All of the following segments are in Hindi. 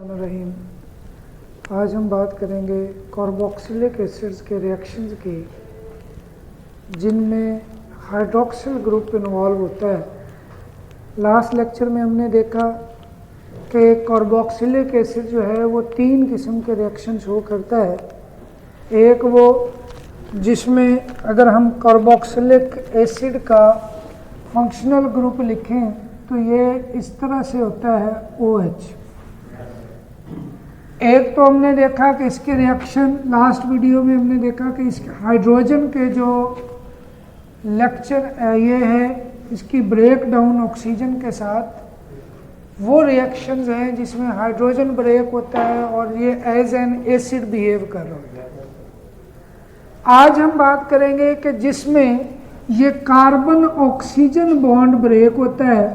रहीम। आज हम बात करेंगे कार्बोक्सिलिक एसिड्स के रिएक्शंस की जिनमें हाइड्रोक्सिल ग्रुप इन्वॉल्व होता है। लास्ट लेक्चर में हमने देखा कि कार्बोक्सिलिक एसिड जो है वो 3 किस्म के रिएक्शन शो करता है। एक वो जिसमें अगर हम कार्बोक्सिलिक एसिड का फंक्शनल ग्रुप लिखें तो ये इस तरह से होता है OH। एक तो हमने देखा कि इसके रिएक्शन लास्ट वीडियो में हमने देखा कि इसके हाइड्रोजन के जो लेक्चर ये है इसकी ब्रेक डाउन ऑक्सीजन के साथ, वो रिएक्शंस हैं जिसमें हाइड्रोजन ब्रेक होता है और ये एज एन एसिड बिहेव कर रहा होता है। आज हम बात करेंगे कि जिसमें ये कार्बन ऑक्सीजन बॉन्ड ब्रेक होता है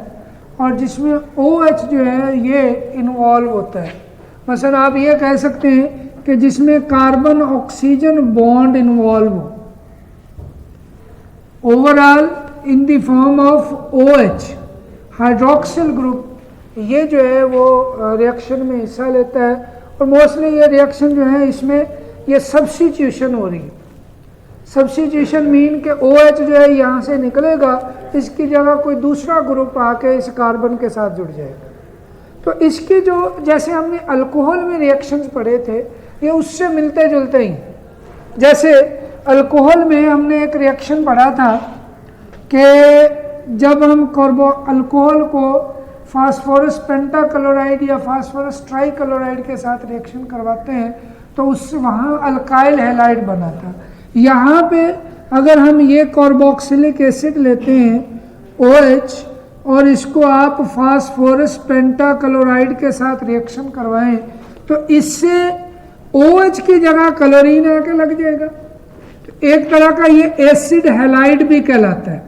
और जिसमें OH जो है ये इन्वॉल्व होता है। मसलन आप ये कह सकते हैं कि जिसमें कार्बन ऑक्सीजन बॉन्ड इन्वॉल्व हो, overall in the form of OH hydroxyl group, ये जो है वो रिएक्शन में हिस्सा लेता है। और मोस्टली ये रिएक्शन जो है इसमें ये सब्स्टिट्यूशन हो रही है। सब्स्टिट्यूशन मीन के OH जो है यहाँ से निकलेगा, इसकी जगह कोई दूसरा ग्रुप आके इस कार्बन के साथ जुड़ जाएगा। तो इसकी जो जैसे हमने अल्कोहल में रिएक्शंस पढ़े थे ये उससे मिलते जुलते ही। जैसे अल्कोहल में हमने एक रिएक्शन पढ़ा था कि जब हम अल्कोहल को फास्फोरस पेंटाक्लोराइड या फास्फोरस ट्राइक्लोराइड के साथ रिएक्शन करवाते हैं तो उससे वहाँ अल्काइल हैलाइड बना था। यहाँ पे अगर हम ये कार्बोक्सिलिक एसिड लेते हैं OH और इसको आप फास्फोरस पेंटाक्लोराइड के साथ रिएक्शन करवाएं तो इससे OH की जगह क्लोरीन आके लग जाएगा। तो एक तरह का ये एसिड हैलाइड भी कहलाता है।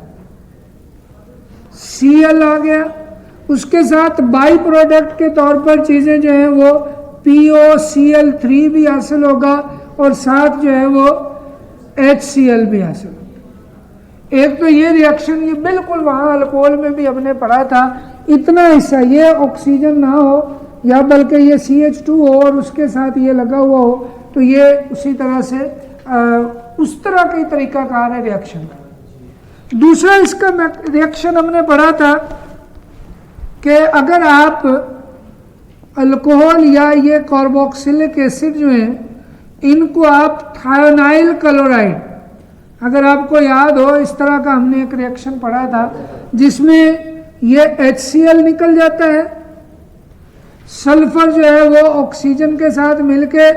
Cl आ गया, उसके साथ बाई प्रोडक्ट के तौर पर चीज़ें जो हैं वो POCl3 भी हासिल होगा और साथ जो है वो HCl भी हासिल होगा। एक तो ये रिएक्शन ये बिल्कुल वहाँ अल्कोहल में भी हमने पढ़ा था, इतना हिस्सा ये ऑक्सीजन ना हो या बल्कि ये CH2 हो और उसके साथ ये लगा हुआ हो तो ये उसी तरह से उस तरह की तरीकाकार है रिएक्शन का। दूसरा इसका रिएक्शन हमने पढ़ा था कि अगर आप अल्कोहल या ये कार्बोक्सिलिक एसिड जो है इनको आप थायोनाइल क्लोराइड, अगर आपको याद हो इस तरह का हमने एक रिएक्शन पढ़ा था जिसमें ये HCl निकल जाता है, सल्फर जो है वो ऑक्सीजन के साथ मिलके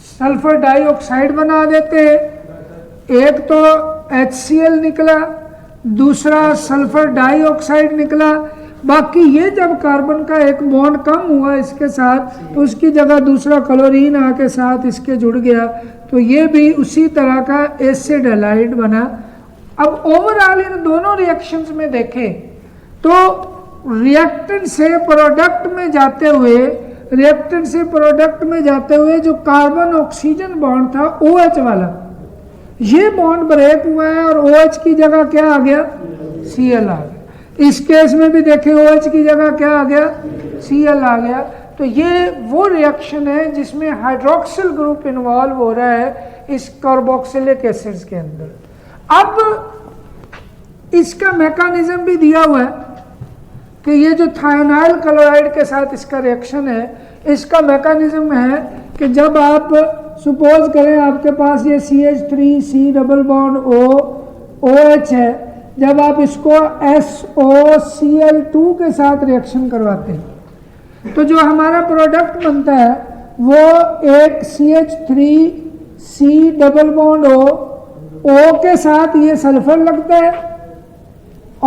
सल्फर डाइऑक्साइड बना देते हैं। एक तो HCl निकला, दूसरा सल्फर डाइऑक्साइड निकला। बाकी ये जब कार्बन का एक बॉन्ड कम हुआ इसके साथ तो उसकी जगह दूसरा क्लोरीन आके साथ इसके जुड़ गया तो ये भी उसी तरह का एसिड हैलाइड बना। अब ओवरऑल इन दोनों रिएक्शंस में देखें तो रिएक्टेंट से प्रोडक्ट में जाते हुए जो कार्बन ऑक्सीजन बॉन्ड था OH वाला, ये बॉन्ड ब्रेक हुआ है और OH की जगह क्या आ गया? Cl आ गया। इस केस में भी देखें OH की जगह क्या आ गया? Cl आ गया। तो ये वो रिएक्शन है जिसमें हाइड्रोक्सिल ग्रुप इन्वॉल्व हो रहा है इस कार्बोक्सिलिक एसिड्स के अंदर। अब इसका मैकेनिज्म भी दिया हुआ है कि ये जो थायोनाइल क्लोराइड के साथ इसका रिएक्शन है, इसका मैकेनिज्म है कि जब आप सपोज करें आपके पास ये CH3C डबल बॉन्ड OH है, जब आप इसको SOCl2 के साथ रिएक्शन करवाते हैं तो जो हमारा प्रोडक्ट बनता है वो एक CH3C डबल बॉन्ड O के साथ ये सल्फर लगता है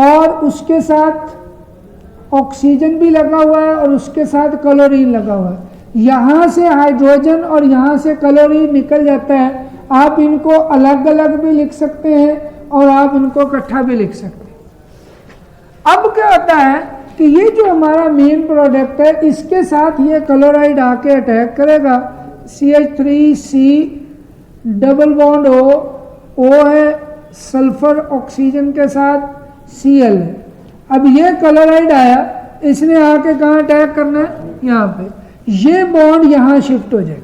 और उसके साथ ऑक्सीजन भी लगा हुआ है और उसके साथ क्लोरीन लगा हुआ है। यहाँ से हाइड्रोजन और यहाँ से क्लोरीन निकल जाता है। आप इनको अलग अलग भी लिख सकते हैं और आप इनको इकट्ठा भी लिख सकते हैं। अब क्या होता है कि ये जो हमारा मेन प्रोडक्ट है इसके साथ ये क्लोराइड आके अटैक करेगा। CH3C डबल बॉन्ड O है, सल्फर ऑक्सीजन के साथ Cl है। अब ये क्लोराइड आया इसने आके कहाँ अटैक करना है, यहाँ पे, ये बॉन्ड यहाँ शिफ्ट हो जाएगा।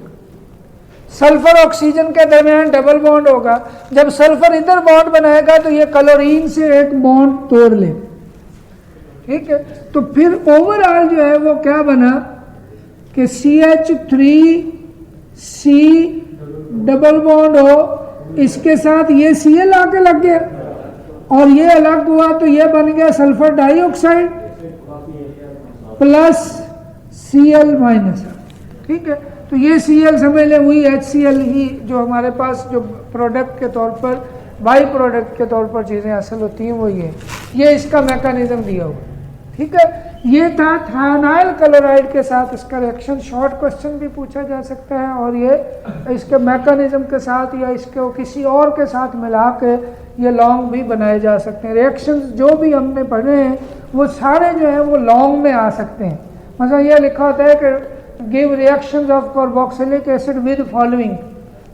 सल्फर ऑक्सीजन के दरमियान डबल बॉन्ड होगा, जब सल्फर इधर बॉन्ड बनाएगा तो ये क्लोरीन से एक बॉन्ड तोड़ ले, ठीक है। तो फिर ओवरऑल जो है वो क्या बना कि CH3C डबल बॉन्ड हो, इसके साथ ये Cl आके लग गया और ये अलग हुआ तो ये बन गया sulphur dioxide plus Cl minus, ठीक है। तो ये Cl समझ लें वही HCl ही जो हमारे पास जो प्रोडक्ट के तौर पर, बाई प्रोडक्ट के तौर पर चीज़ें हासिल होती हैं वो ये इसका मैकेनिज्म दिया हुआ, ठीक है। ये था थायोनाइल क्लोराइड के साथ इसका रिएक्शन। शॉर्ट क्वेश्चन भी पूछा जा सकता है और ये इसके मैकेनिज्म के साथ या इसको किसी और के साथ मिला के ये लॉन्ग भी बनाए जा सकते हैं। रिएक्शंस जो भी हमने पढ़े हैं वो सारे जो हैं वो लॉन्ग में आ सकते हैं। मतलब ये लिखा होता है कि give reactions of carboxylic acid with following,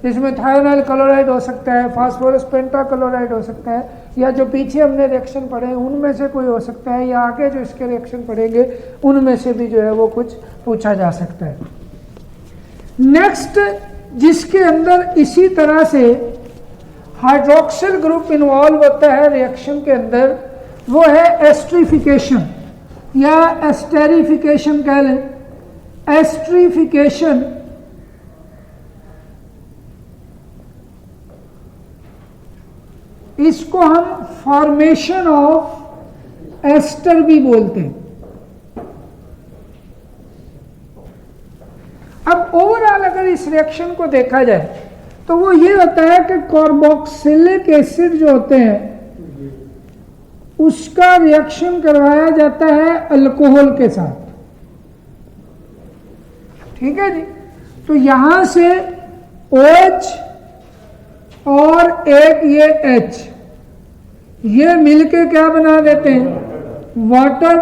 जिसमें थायोनाइल क्लोराइड हो सकता है, फास्फोरस पेंटाक्लोराइड हो सकता है, या जो पीछे हमने रिएक्शन पढ़े हैं उनमें से कोई हो सकता है, या आगे जो इसके रिएक्शन पढ़ेंगे उनमें से भी जो है वो कुछ पूछा जा सकता है। नेक्स्ट जिसके अंदर इसी तरह से हाइड्रोक्सिल ग्रुप इन्वॉल्व होता है रिएक्शन के अंदर, वो है एस्ट्रिफिकेशन या एस्टेरिफिकेशन कह लें। एस्ट्रिफिकेशन इसको हम फॉर्मेशन ऑफ एस्टर भी बोलते हैं। अब ओवरऑल अगर इस रिएक्शन को देखा जाए तो वो ये होता है कि कार्बोक्सिलिक एसिड जो होते हैं उसका रिएक्शन करवाया जाता है अल्कोहल के साथ, ठीक है जी। तो यहां से OH और एक ये H, ये मिलके क्या बना देते हैं, वाटर,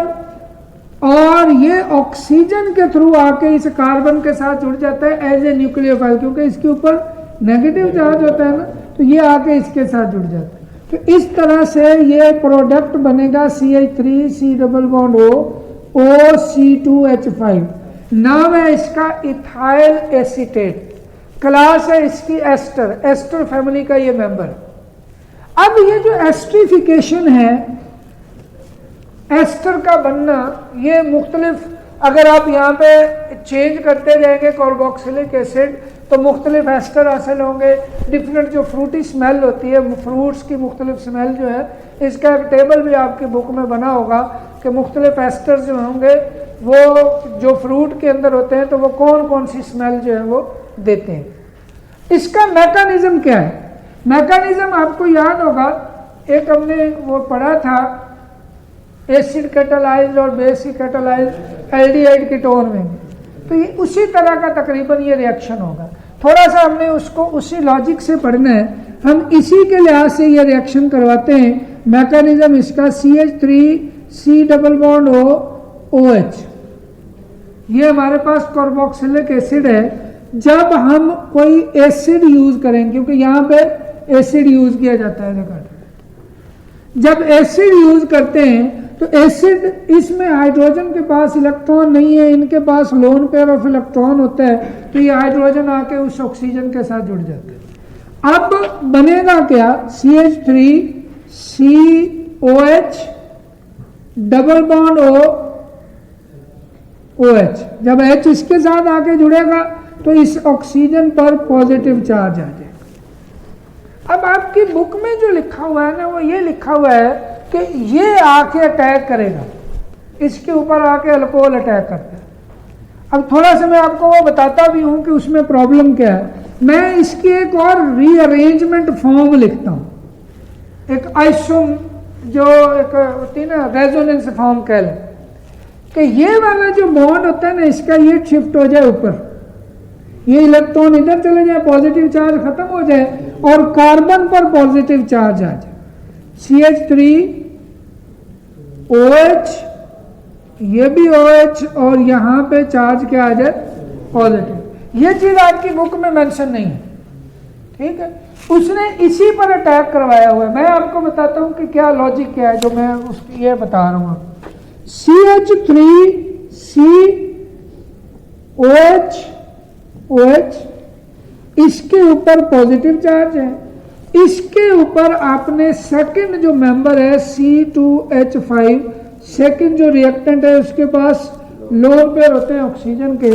और ये ऑक्सीजन के थ्रू आके इस कार्बन के साथ जुड़ जाता है एज ए न्यूक्लियोफाइल, क्योंकि इसके ऊपर नेगेटिव चार्ज होता है ना, तो ये आके इसके साथ जुड़ जाता है। तो इस तरह से ये प्रोडक्ट बनेगा CH3C डबल बॉन्ड OC2H5। नाम है इसका इथाइल एसीटेट, क्लास है इसकी एस्टर, एस्टर फैमिली का ये मेंबर। अब ये जो एस्ट्रिफिकेशन है, एस्टर का बनना, ये मुख्तलिफ, अगर आप यहाँ पे चेंज करते जाएंगे कार्बोक्सिलिक एसिड तो मुख्तलिफ एस्टर हासिल होंगे। डिफरेंट जो फ्रूटी स्मेल होती है, फ्रूट्स की मुख्तलिफ स्मेल जो है, इसका एक टेबल भी आपकी बुक में बना होगा कि मुख्तलिफ एस्टर जो होंगे वो जो फ्रूट के अंदर होते हैं तो वो कौन कौन सी स्मेल जो है वो देते हैं। इसका मैकेनिज्म क्या है? मैकेनिज्म आपको याद होगा, एक हमने वो पढ़ा था एसिड कैटालाइज्ड और बेसिक कैटालाइज्ड एल्डिहाइड कीटोन में, तो ये उसी तरह का तकरीबन ये रिएक्शन होगा। थोड़ा सा हमने उसको उसी लॉजिक से पढ़ना है, हम इसी के लिहाज से ये रिएक्शन करवाते हैं। मैकेनिज्म इसका CH3C डबल बॉन्ड OH, ये हमारे पास कार्बोक्सिलिक एसिड है। जब हम कोई एसिड यूज करें, क्योंकि यहाँ पे एसिड यूज किया जाता है, जब एसिड यूज करते हैं तो एसिड, इसमें हाइड्रोजन के पास इलेक्ट्रॉन नहीं है, इनके पास लोन पेयर ऑफ इलेक्ट्रॉन होता है, तो ये हाइड्रोजन आके उस ऑक्सीजन के साथ जुड़ जाता है। अब बनेगा क्या, CH3COH डबल बॉन्ड OH। जब H इसके साथ आके जुड़ेगा तो इस ऑक्सीजन पर पॉजिटिव चार्ज आ जाएगा। अब आपकी बुक में जो लिखा हुआ है ना, वो ये लिखा हुआ है कि ये आके अटैक करेगा, इसके ऊपर आके अल्कोहल अटैक करता है। अब थोड़ा सा मैं आपको वो बताता भी हूं कि उसमें प्रॉब्लम क्या है। मैं इसकी एक और रीअरेंजमेंट फॉर्म लिखता हूं, एक आइसोम जो एक होती है ना, रेजोनेंस फॉर्म कह लें, कि ये वाला जो बॉन्ड होता है ना, इसका ये शिफ्ट हो जाए ऊपर, ये इलेक्ट्रॉन इधर चले जाए, पॉजिटिव चार्ज खत्म हो जाए और कार्बन पर पॉजिटिव चार्ज आ जाए। CH3OH, ये भी OH, और यहाँ पे चार्ज क्या आ जाए, पॉजिटिव। ये चीज आपकी बुक में मेंशन नहीं है, ठीक है। उसने इसी पर अटैक करवाया हुआ है। मैं आपको बताता हूँ कि क्या लॉजिक क्या है जो मैं ये बता रहा हूँ। CH3COH इसके ऊपर पॉजिटिव चार्ज है, इसके ऊपर आपने सेकंड जो मेंबर है C2H5, सेकंड जो रिएक्टेंट है उसके पास लोन पेयर होते हैं ऑक्सीजन के,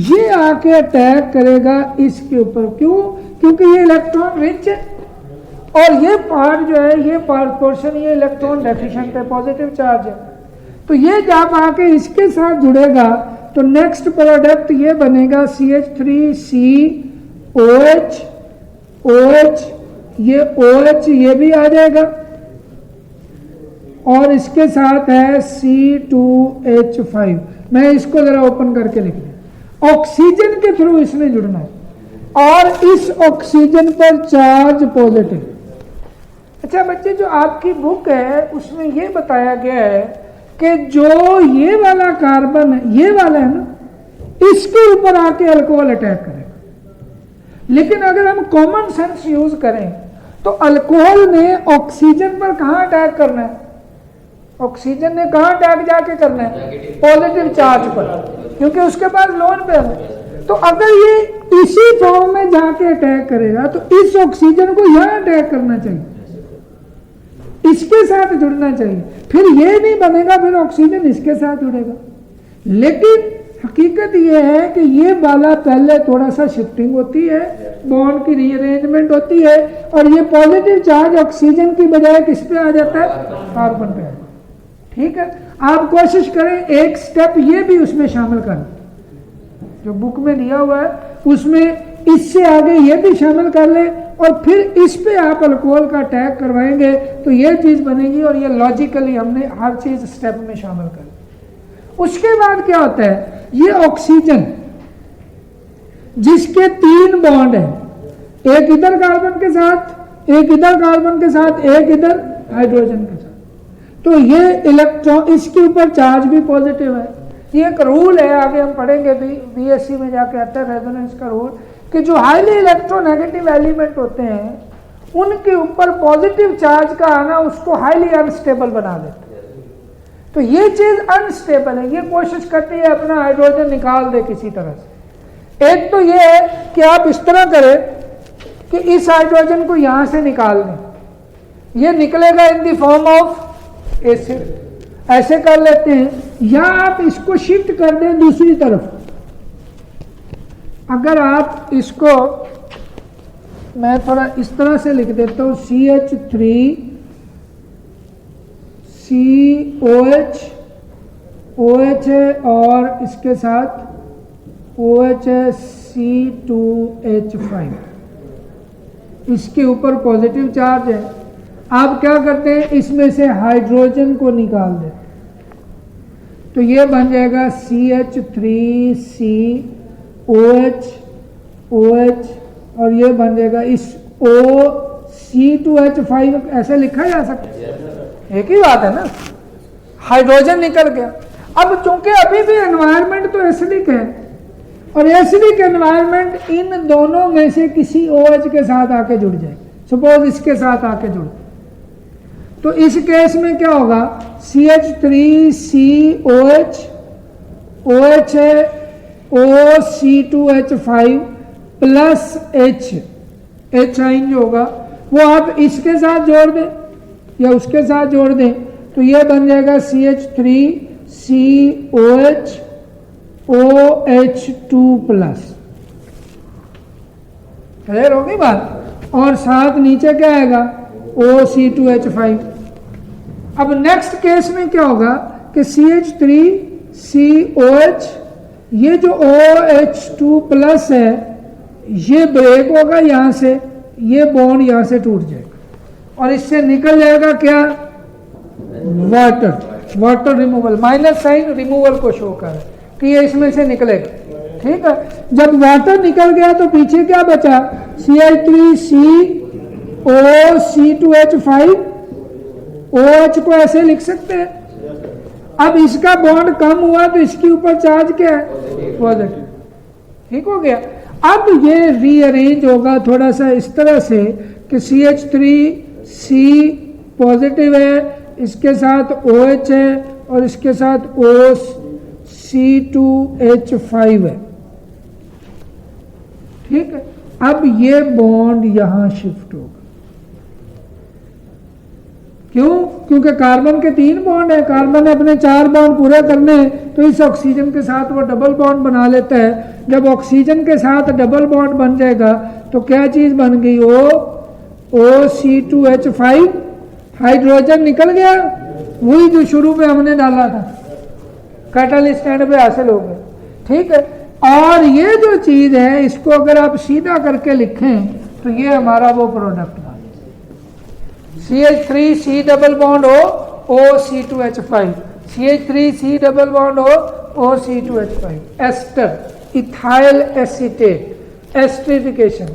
ये आके अटैक करेगा इसके ऊपर। क्यों? क्योंकि ये इलेक्ट्रॉन रिच है और ये पार्ट जो है, ये पार्ट पोर्शन ये इलेक्ट्रॉन डेफिशिएंट है, पॉजिटिव चार्ज है। तो ये जब आके इसके साथ जुड़ेगा तो नेक्स्ट प्रोडक्ट ये बनेगा CH3COH, OH, ये OH ये भी आ जाएगा और इसके साथ है C2H5। मैं इसको जरा ओपन करके लिख दूं। ऑक्सीजन के थ्रू इसने जुड़ना है और इस ऑक्सीजन पर चार्ज पॉजिटिव। अच्छा बच्चे, जो आपकी बुक है उसमें ये बताया गया है कि जो ये वाला कार्बन है, ये वाला है ना, इसके ऊपर आके अल्कोहल अटैक करेगा। लेकिन अगर हम कॉमन सेंस यूज करें तो अल्कोहल ने ऑक्सीजन पर कहां अटैक करना है? ऑक्सीजन ने कहां अटैक जाके करना है? पॉजिटिव चार्ज पर, क्योंकि उसके पास लोन पेयर है। तो अगर ये इसी फॉर्म में जाके अटैक करेगा तो इस ऑक्सीजन को यहां अटैक करना चाहिए, इसके साथ जुड़ना चाहिए, फिर ये नहीं बनेगा, फिर ऑक्सीजन इसके साथ जुड़ेगा। लेकिन हकीकत ये है कि ये वाला पहले थोड़ा सा शिफ्टिंग होती है, बॉन्ड की रीअरेंजमेंट होती है और ये पॉजिटिव चार्ज ऑक्सीजन की बजाय किस पे आ जाता है? कार्बन पे। ठीक है, आप कोशिश करें एक स्टेप ये भी उसमें शामिल करें, जो बुक में दिया हुआ है उसमें इससे आगे ये भी शामिल कर ले और फिर इस पे आप अल्कोहल का अटैक करवाएंगे तो ये चीज बनेगी और ये लॉजिकली हमने हर चीज स्टेप में शामिल कर। उसके बाद क्या होता है? ये ऑक्सीजन जिसके 3 बॉन्ड है, एक इधर कार्बन के साथ, एक इधर कार्बन के साथ, एक इधर हाइड्रोजन के साथ, तो ये इलेक्ट्रॉन इसके ऊपर चार्ज भी पॉजिटिव है। ये एक रूल है, आगे हम पढ़ेंगे भी, बीएससी में जाके आता है रेजोनेंस का रूल, कि जो हाईली इलेक्ट्रोनेगेटिव एलिमेंट होते हैं उनके ऊपर पॉजिटिव चार्ज का आना उसको हाईली अनस्टेबल बना देता है। तो ये चीज अनस्टेबल है, ये कोशिश करती है अपना हाइड्रोजन निकाल दे किसी तरह से। एक तो ये है कि आप इस तरह करें कि इस हाइड्रोजन को यहां से निकाल दें, ये निकलेगा in the form of acid, ऐसे कर लेते हैं, या आप इसको शिफ्ट कर दें दूसरी तरफ। अगर आप इसको, मैं थोड़ा इस तरह से लिख देता हूं, CH3COH, OH है और इसके साथ OH है C2H5, इसके ऊपर पॉजिटिव चार्ज है। आप क्या करते हैं? इसमें से हाइड्रोजन को निकाल दें तो ये बन जाएगा CH3COH, OH और ये बन जाएगा इस C2H5। ऐसे लिखा जा सकता है, एक ही बात है ना, हाइड्रोजन निकल गया। अब चूंकि अभी भी एनवायरनमेंट तो एसिडिक है और एसिडिक एनवायरनमेंट इन दोनों में से किसी OH के साथ आके जुड़ जाए, सपोज इसके साथ आके जुड़, तो इस केस में क्या होगा? CH3COH, OH है OC2H5 प्लस H आइन जो होगा वो आप इसके साथ जोड़ दें या उसके साथ जोड़ दें तो ये बन जाएगा CH3COH OH2 प्लस। क्लियर होगी बात? और साथ नीचे क्या आएगा? OC2H5। अब नेक्स्ट केस में क्या होगा कि CH3COH, ये जो OH2 प्लस है ये ब्रेक होगा यहां से, ये बॉन्ड यहां से टूट जाएगा और इससे निकल जाएगा क्या? Water. Water removal, minus sign removal को शो कर रहा है कि ये इसमें से निकलेगा। ठीक है, जब वाटर निकल गया तो पीछे क्या बचा? CH3CO, C2H5, OH को ऐसे लिख सकते हैं। अब इसका बॉन्ड कम हुआ तो इसके ऊपर चार्ज क्या है? पॉजिटिव। ठीक हो गया। अब ये रीअरेंज होगा थोड़ा सा इस तरह से कि CH3C पॉजिटिव है, इसके साथ OH है, और इसके साथ OC2H5 है, ठीक है। अब ये बॉन्ड यहां शिफ्ट होगा, क्यों? क्योंकि कार्बन के 3 बॉन्ड है, कार्बन ने अपने 4 बॉन्ड पूरे करने हैं, तो इस ऑक्सीजन के साथ वो डबल बॉन्ड बना लेता है। जब ऑक्सीजन के साथ डबल बॉन्ड बन जाएगा तो क्या चीज बन गई? OC2H5, हाइड्रोजन निकल गया, वही जो शुरू में हमने डाला था, कैटलिस्ट एंड पे हासिल हो गया, ठीक है। और ये जो चीज है इसको अगर आप सीधा करके लिखें तो ये हमारा वो प्रोडक्ट बना CH3C double bond OC2H5, CH3C double bond OC2H5, ester, ethyl acetate, esterification.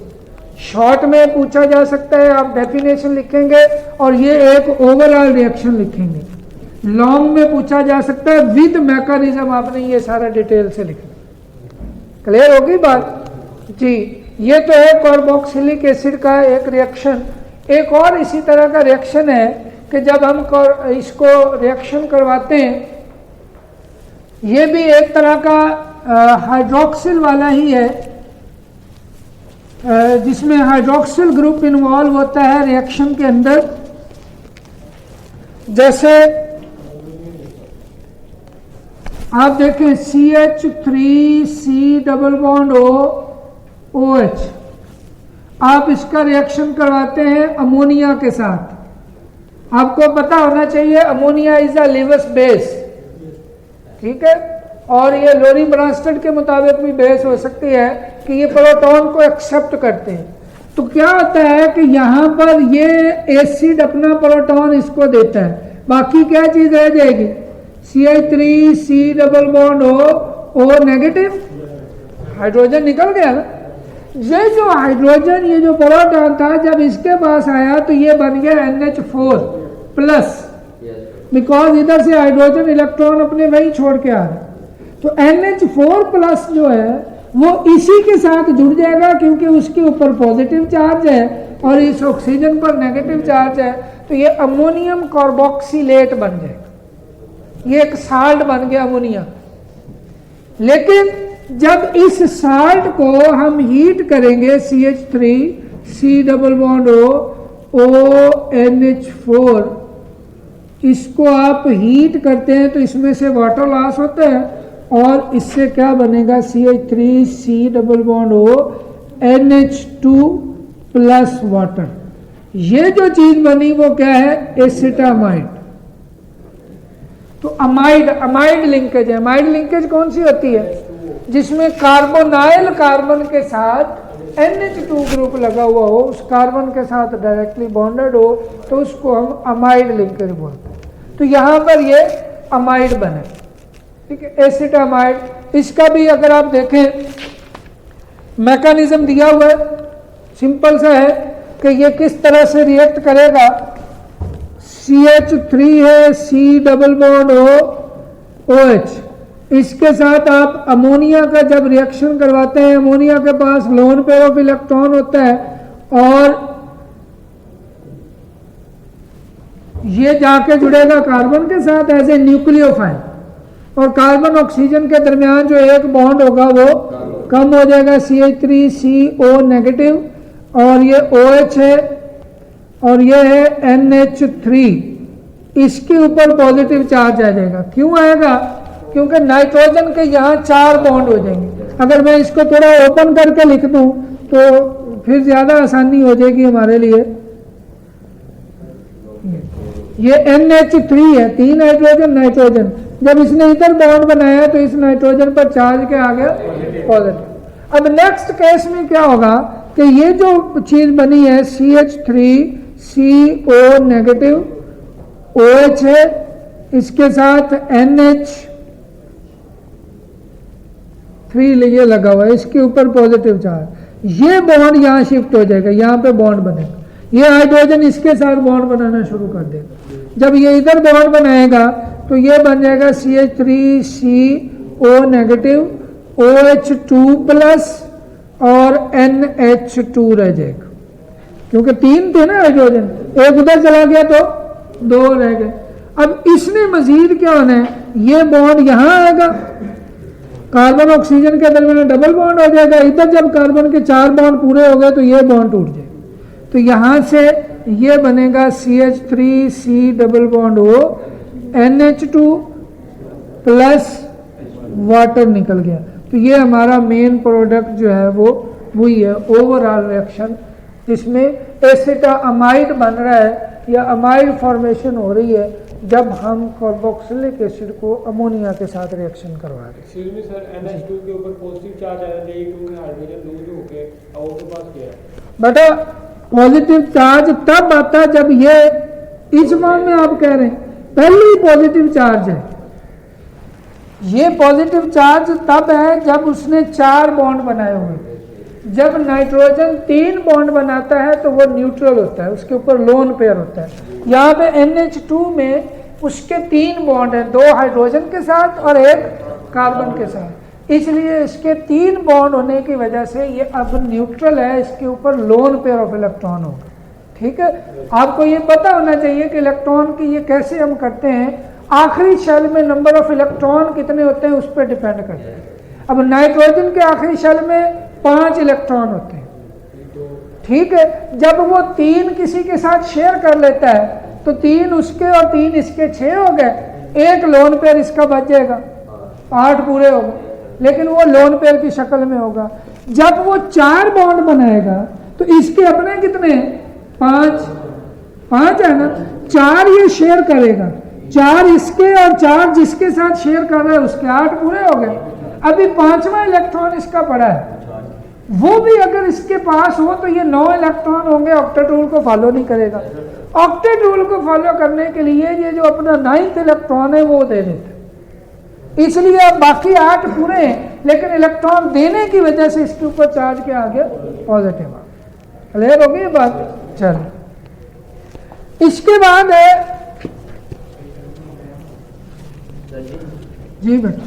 Short में पूछा जा सकता है, आप डेफिनेशन लिखेंगे और ये एक ओवरऑल रिएक्शन लिखेंगे। लॉन्ग में पूछा जा सकता है विद मैकेनिज्म, आपने ये सारा डिटेल से लिखना। क्लियर होगी बात जी? ये तो है कार्बोक्सिलिक एसिड का एक रिएक्शन। एक और इसी तरह का रिएक्शन है कि जब हम इसको रिएक्शन करवाते हैं, ये भी एक तरह का हाइड्रोक्सिल वाला ही है, जिसमें हाइड्रोक्सिल ग्रुप इन्वॉल्व होता है रिएक्शन के अंदर। जैसे आप देखें CH3C डबल बॉन्ड OH, आप इसका रिएक्शन करवाते हैं अमोनिया के साथ। आपको पता होना चाहिए अमोनिया इज अ लीवस बेस, ठीक है। और ये लोरी ब्रांस्टेड के मुताबिक भी बेस हो सकती है कि ये प्रोटॉन को एक्सेप्ट करते हैं। तो क्या होता है कि यहाँ पर ये एसिड अपना प्रोटॉन इसको देता है, बाकी क्या चीज रह जाएगी? CH3C double bond O negative, hydrogen निकल गया ना। ये जो हाइड्रोजन, ये जो प्रोटॉन था, जब इसके पास आया तो ये बन गया NH4 प्लस, बिकॉज इधर से हाइड्रोजन इलेक्ट्रॉन अपने वही छोड़ के आ रहा है। तो NH4 प्लस जो है वो इसी के साथ जुड़ जाएगा, क्योंकि उसके ऊपर पॉजिटिव चार्ज है और इस ऑक्सीजन पर नेगेटिव चार्ज है। तो ये अमोनियम कार्बोक्सिलेट बन जाएगा, ये एक साल्ट बन गया अमोनिया। लेकिन जब इस साल्ट को हम हीट करेंगे, CH3C डबल बॉन्ड ONH4, इसको आप हीट करते हैं तो इसमें से वाटर लॉस होता है और इससे क्या बनेगा? CH3C double bond NH2 plus water. ये जो चीज बनी वो क्या है? एसिटामाइड। तो अमाइड लिंकेज है। अमाइड लिंकेज कौन सी होती है? जिसमें कार्बोनाइल कार्बन के साथ NH2 ग्रुप लगा हुआ हो, उस कार्बन के साथ डायरेक्टली बॉन्डेड हो, तो उसको हम अमाइड लिंकेज बोलते हैं। तो यहाँ पर ये अमाइड बने, ठीक है, एसिटामाइड। इसका भी अगर आप देखें मैकेनिज्म दिया हुआ है, सिंपल सा है कि ये किस तरह से रिएक्ट करेगा। CH3 है, C डबल बॉन्ड OH, इसके साथ आप अमोनिया का जब रिएक्शन करवाते हैं, अमोनिया के पास लोन पेयर ऑफ इलेक्ट्रॉन होता है और ये जाके जुड़ेगा कार्बन के साथ एज ए न्यूक्लियोफाइल, और कार्बन ऑक्सीजन के दरमियान जो एक बॉन्ड होगा वो कम हो जाएगा, CH3CO नेगेटिव, और ये OH है और ये है NH3, इसके ऊपर पॉजिटिव चार्ज आ जाएगा। क्यों आएगा? क्योंकि नाइट्रोजन के यहाँ 4 बॉन्ड हो जाएंगे। अगर मैं इसको थोड़ा ओपन करके लिख दूं तो फिर ज्यादा आसानी हो जाएगी हमारे लिए। ये NH3 है, 3 हाइड्रोजन नाइट्रोजन। जब इसने इधर बॉन्ड बनाया तो इस नाइट्रोजन पर चार्ज क्या आ गया? पॉजिटिव। अब नेक्स्ट केस में क्या होगा कि ये जो चीज बनी है CH3CO नेगेटिव, OH है, इसके साथ NH3 ये लगा हुआ है, इसके ऊपर पॉजिटिव चार्ज, ये बॉन्ड यहाँ शिफ्ट हो जाएगा, यहाँ पे बॉन्ड बनेगा। ये हाइड्रोजन इसके साथ बॉन्ड बनाना शुरू कर देगा। जब ये इधर बॉन्ड बनाएगा तो ये बन जाएगा CH3CO नेगेटिव, OH2 प्लस और NH2 रह जाएगा, क्योंकि 3 थे ना हाइड्रोजन, एक उधर चला गया तो 2 रह गए। अब इसमें मजीद क्या होना है, ये बॉन्ड यहाँ आएगा, कार्बन ऑक्सीजन के दरमियान डबल बॉन्ड हो जाएगा। इधर जब कार्बन के 4 बॉन्ड पूरे हो गए तो ये बॉन्ड टूट जाएगा। तो यहाँ से ये बनेगा CH3C double bond O, NH2 plus water निकल गया। तो ये हमारा मेन प्रोडक्ट जो है वो वही है ओवरऑल रिएक्शन, जिसमें एसिटामाइड बन रहा है या अमाइड फॉर्मेशन हो रही है जब हम कार्बोक्सिलिक एसिड को अमोनिया के साथ रिएक्शन करवा रहे हैं। एक्सक्यूज मी सर, NH2 के ऊपर पॉजिटिव चार्ज आया, J2 में हाइड्रोजन लूज हो के O के पास गया। बेटा पॉजिटिव चार्ज तब आता है जब ये इस फॉर्म में आप कह रहे हैं, पहले ही पॉजिटिव चार्ज है। ये पॉजिटिव चार्ज तब है जब उसने 4 बॉन्ड बनाए हुए। जब नाइट्रोजन 3 बॉन्ड बनाता है तो वो न्यूट्रल होता है, उसके ऊपर लोन पेयर होता है। यहाँ पे NH2 में उसके 3 बॉन्ड हैं, 2 हाइड्रोजन के साथ और 1 कार्बन के साथ, इसलिए इसके 3 बॉन्ड होने की वजह से ये अब न्यूट्रल है, इसके ऊपर लोन पेयर ऑफ इलेक्ट्रॉन होगा। ठीक है, आपको ये पता होना चाहिए कि इलेक्ट्रॉन की ये कैसे हम करते हैं। आखिरी शेल में नंबर ऑफ इलेक्ट्रॉन कितने होते हैं उस पर डिपेंड करते हैं। अब नाइट्रोजन के आखिरी शेल में 5 इलेक्ट्रॉन होते हैं। ठीक है, जब वो 3 किसी के साथ शेयर कर लेता है तो 3 उसके और 3 इसके 6 हो गए, 1 लोन पेयर इसका बच जाएगा, 8 पूरे हो गए, लेकिन वो लोन पेयर की शक्ल में होगा। जब वो 4 बॉन्ड बनाएगा तो इसके अपने कितने हैं, 5 है ना, 4 ये शेयर करेगा, 4 इसके और 4 जिसके साथ शेयर कर रहा है उसके 8 पूरे हो गए। अभी 5वां इलेक्ट्रॉन इसका पड़ा है, वो भी अगर इसके पास हो तो ये 9 इलेक्ट्रॉन होंगे, ऑक्टेट रूल को फॉलो नहीं करेगा। ऑक्टेट रूल को फॉलो करने के लिए ये जो अपना 9th इलेक्ट्रॉन है वो दे देते, इसलिए अब बाकी 8 पूरे हैं, लेकिन इलेक्ट्रॉन देने की वजह से इसके ऊपर चार्ज क्या आ गया, पॉजिटिव आ गया। क्लियर हो गई बात। चलो इसके बाद है जी बेटा,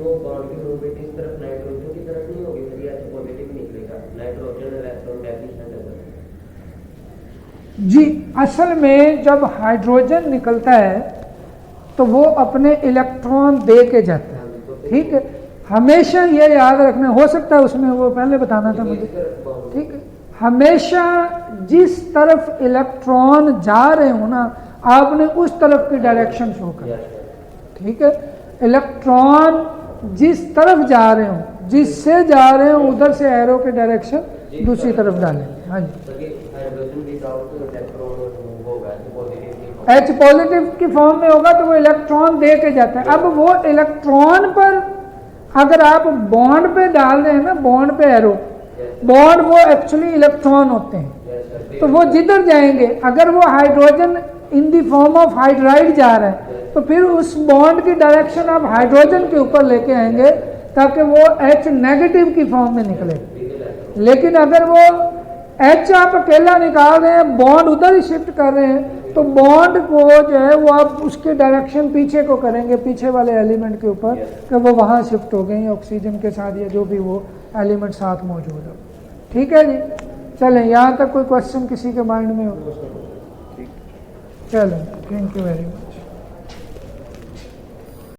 वो बॉन्ड की मूवमेंट इस तरफ नाइट्रोजन की तरफ नहीं होगी, फिर H पॉजिटिव निकलेगा, नाइट्रोजन इलेक्ट्रॉन डेफिशिएंट है जी। असल में जब हाइड्रोजन निकलता है तो वो अपने इलेक्ट्रॉन दे के जाता है। ठीक है, हमेशा ये याद रखना, हो सकता है उसमें वो पहले बताना था मुझे। ठीक है, हमेशा जिस तरफ इलेक्ट्रॉन जा रहे हो ना, आपने उस तरफ की डायरेक्शन शो करना। ठीक है, इलेक्ट्रॉन जिस तरफ जा रहे हो, जिससे जा रहे हो उधर से एरो के डायरेक्शन दूसरी तरफ डालें। हाँ जी, H पॉजिटिव की फॉर्म में होगा तो वो इलेक्ट्रॉन दे के जाता है। अब वो इलेक्ट्रॉन पर अगर आप बॉन्ड पे डाल रहे हैं ना, बॉन्ड पे एरो, बॉन्ड वो एक्चुअली इलेक्ट्रॉन होते हैं, तो वो जिधर जाएंगे, अगर वो hydrogen in the form of hydride जा रहा है तो फिर उस बॉन्ड की डायरेक्शन आप हाइड्रोजन के ऊपर लेके आएंगे ताकि वो H नेगेटिव की फॉर्म में निकले। लेकिन अगर वो H आप अकेला निकाल रहे हैं, बॉन्ड उधर ही शिफ्ट कर रहे हैं, तो बॉन्ड को जो है वो आप उसके डायरेक्शन पीछे को करेंगे, पीछे वाले एलिमेंट के ऊपर, कि वो वहाँ शिफ्ट हो गए ऑक्सीजन के साथ या जो भी वो एलिमेंट साथ मौजूद हो। ठीक है जी, चलें यहाँ तक कोई क्वेश्चन किसी के माइंड में हो? चलो, थैंक यू वेरी मच।